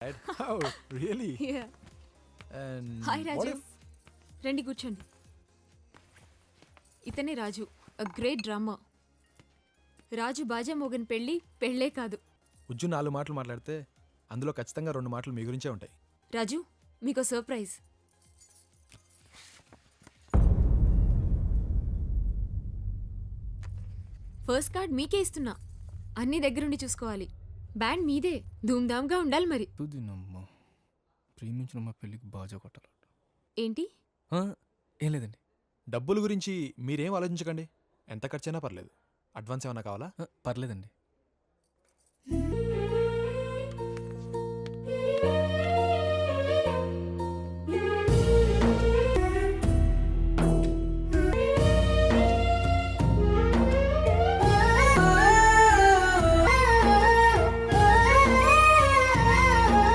Oh, really? Yeah. And hi what Raju if రండి కూర్చోండి. ఇతనే రాజు, a great డ్రామర్. Raju Baaja Morgan పెళ్ళే కాదు. ఉజ్జు 4 మాటలు మాట్లాడితే అందులో ఖచ్చితంగా 2 మాటలు మీ గురించే ఉంటాయి. రాజు, మీకో సర్ప్రైజ్. ఫస్ట్ కార్డ్ మీకే ఇస్తున్నా. అన్ని దగ్గరుండి చూసుకోవాలి. బ్యాండ్ మీదే, ధూమ్ధామ్గా ఉండాలి మరి. తుదినమ్మా ప్రేమించిన మా పెళ్ళికి బాజా కొట్టాలట. ఏంటి? ఏం లేదండి. డబ్బుల గురించి మీరేం ఆలోచించకండి. ఎంత ఖర్చైనా పర్లేదు. అడ్వాన్స్ ఏమన్నా కావాలా? పర్లేదండి.